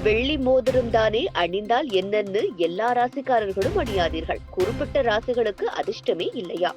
வெள்ளி மோதிரம் தானே அணிந்தால் என்னன்னு எல்லா ராசிக்காரர்களும் அணியாதீர்கள். குறிப்பிட்ட ராசிகளுக்கு அதிர்ஷ்டமே இல்லையா?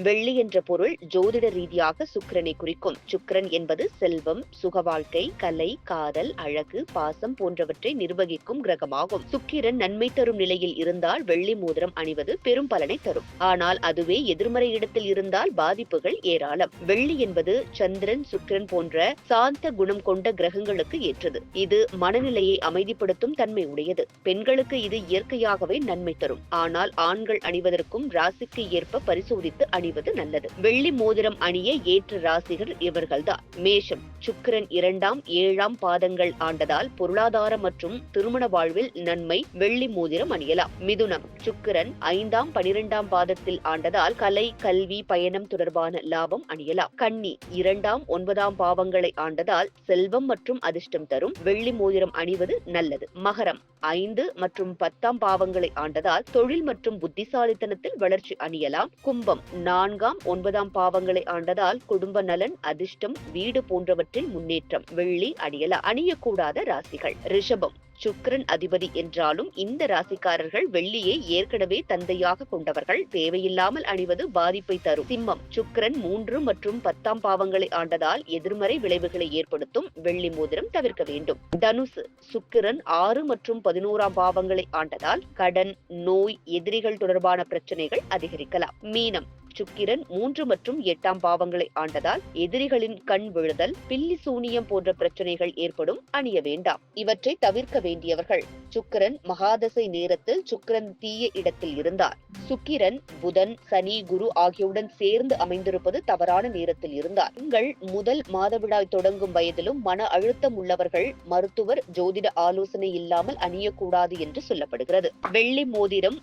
வெள்ளி என்ற பொருள் ஜோதிட ரீதியாக சுக்கிரனை குறிக்கும். சுக்கிரன் என்பது செல்வம், சுக வாழ்க்கை, கலை, காதல், அழகு, பாசம் போன்றவற்றை நிர்வகிக்கும் கிரகமாகும். சுக்கிரன் நன்மை தரும் நிலையில் இருந்தால் வெள்ளி மோதிரம் அணிவது பெரும் பலனை தரும். ஆனால் அதுவே எதிர்மறை இடத்தில் இருந்தால் பாதிப்புகள் ஏராளம். வெள்ளி என்பது சந்திரன், சுக்கிரன் போன்ற சாந்த குணம் கொண்ட கிரகங்களுக்கு ஏற்றது. இது மனநிலையை அமைதிப்படுத்தும் தன்மை உடையது. பெண்களுக்கு இது இயற்கையாகவே நன்மை தரும். ஆனால் ஆண்கள் அணிவதற்கும் ராசிக்கு ஏற்ப பரிசோதித்து அணிவது நல்லது. வெள்ளி மோதிரம் அணிய ஏற்ற ராசிகள் இவர்கள்தான். மேஷம், சுக்கிரன் 2ஆம் 7ஆம் பாதங்கள் ஆண்டதால் பொருளாதார மற்றும் திருமண வாழ்வில் நன்மை, வெள்ளி மோதிரம் அணியலாம். மிதுனம், சுக்கிரன் 5ஆம் 12ஆம் பாதத்தில் ஆண்டதால் கலை, கல்வி, பயணம் தொடர்பான லாபம் அணியலாம். கன்னி 2ஆம் 9ஆம் பாவங்களை ஆண்டதால் செல்வம் மற்றும் அதிர்ஷ்டம் தரும், வெள்ளி மோதிரம் அணிவது நல்லது. மகரம் 5 மற்றும் 10ஆம் பாவங்களை ஆண்டதால் தொழில் மற்றும் புத்திசாலித்தனத்தில் வளர்ச்சி அணியலாம். கும்பம் 4ஆம் 9ஆம் பாவங்களை ஆண்டதால் குடும்ப நலன், அதிர்ஷ்டம், வீடு போன்றவற்றில் முன்னேற்றம், வெள்ளி அணியலாம். அணியக்கூடாத ராசிகள். ரிஷபம், சுக்கிரன் அதிபதி என்றாலும் இந்த ராசிக்காரர்கள் வெள்ளியை ஏற்கனவே தந்தையாக கொண்டவர்கள். தேவையில்லாமல் அணிவது பாதிப்பை தரும். சிம்மம், சுக்கிரன் 3 மற்றும் 10ஆம் பாவங்களை ஆண்டதால் எதிர்மறை விளைவுகளை ஏற்படுத்தும், வெள்ளி மோதிரம் தவிர்க்க வேண்டும். தனுசு, சுக்கிரன் 6 மற்றும் 11ஆம் பாவங்களை ஆண்டதால் கடன், நோய், எதிரிகள் தொடர்பான பிரச்சனைகள் அதிகரிக்கலாம். மீனம், சுக்கிரன் 3 மற்றும் 8ஆம் பாவங்களை ஆண்டதால் எதிரிகளின் கண் விழுதல், பில்லி சூனியம் போன்ற பிரச்சனைகள் ஏற்படும், அணிய வேண்டாம். இவற்றை தவிர்க்க வேண்டியவர்கள். சுக்கிரன் மகாதசை நேரத்தில் சுக்கிரன் தீய இடத்தில் இருந்தார். சுக்கிரன் புதன், சனி, குரு ஆகியோருடன் சேர்ந்து அமைந்திருப்பது தவறான நேரத்தில் இருந்தார். உங்கள் முதல் மாதவிடாய் தொடங்கும் வயதிலும் மன அழுத்தம் உள்ளவர்கள் மருத்துவர் ஜோதிட ஆலோசனை இல்லாமல் அணியக்கூடாது என்று சொல்லப்படுகிறது. வெள்ளி மோதிரம்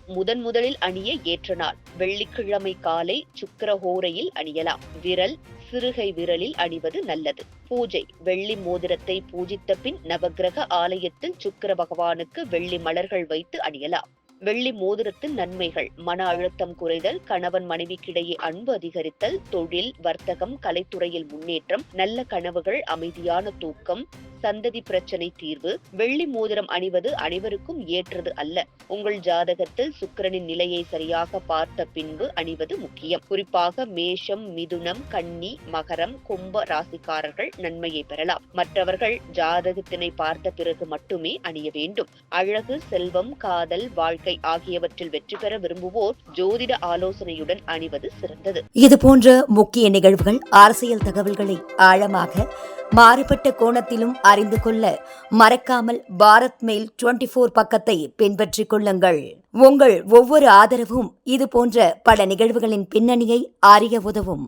முதலில் அணிய ஏற்ற நாள் வெள்ளிக்கிழமை காலை சுக்கிர ஹோரையில் அணியலாம். விரல், சிறுகை விரலில் அணிவது நல்லது. பூஜை, வெள்ளி மோதிரத்தை பூஜித்த பின் நவக்கிரக ஆலயத்தில் சுக்கிர பகவானுக்கு வெள்ளி மலர்கள் வைத்து அணியலாம். வெள்ளி மோதிரத்தின் நன்மைகள்: மன அழுத்தம் குறைதல், கணவன் மனைவிக்கிடையே அன்பு அதிகரித்தல், தொழில், வர்த்தகம், கலைத்துறையில் முன்னேற்றம், நல்ல கனவுகள், அமைதியான தூக்கம், சந்ததி பிரச்சனை தீர்வு. வெள்ளி மோதிரம் அணிவது அனைவருக்கும் ஏற்றது அல்ல. உங்கள் ஜாதகத்தில் சுக்கிரனின் நிலையை சரியாக பார்த்த பின்பு அணிவது முக்கியம். குறிப்பாக மேஷம், மிதுனம், கன்னி, மகரம், கும்ப ராசிக்காரர்கள் நன்மையை பெறலாம். மற்றவர்கள் ஜாதகத்தினை பார்த்த பிறகு மட்டுமே அணிய வேண்டும். அழகு, செல்வம், காதல், வாழ்க்கை ஆகியவற்றில் வெற்றி பெற விரும்புவோர் ஜோதிட ஆலோசனையுடன் அணிவது சிறந்தது. இது போன்ற முக்கிய நிகழ்வுகள், அரசியல் தகவல்களை ஆழமாக மாறுபட்ட கோணத்திலும் அறிந்து கொள்ள மறக்காமல் பாரத் மெயில் 24 பக்கத்தை பின்பற்றிக் கொள்ளுங்கள். உங்கள் ஒவ்வொரு ஆதரவும் இது போன்ற பல நிகழ்வுகளின் பின்னணியை அறிய உதவும்.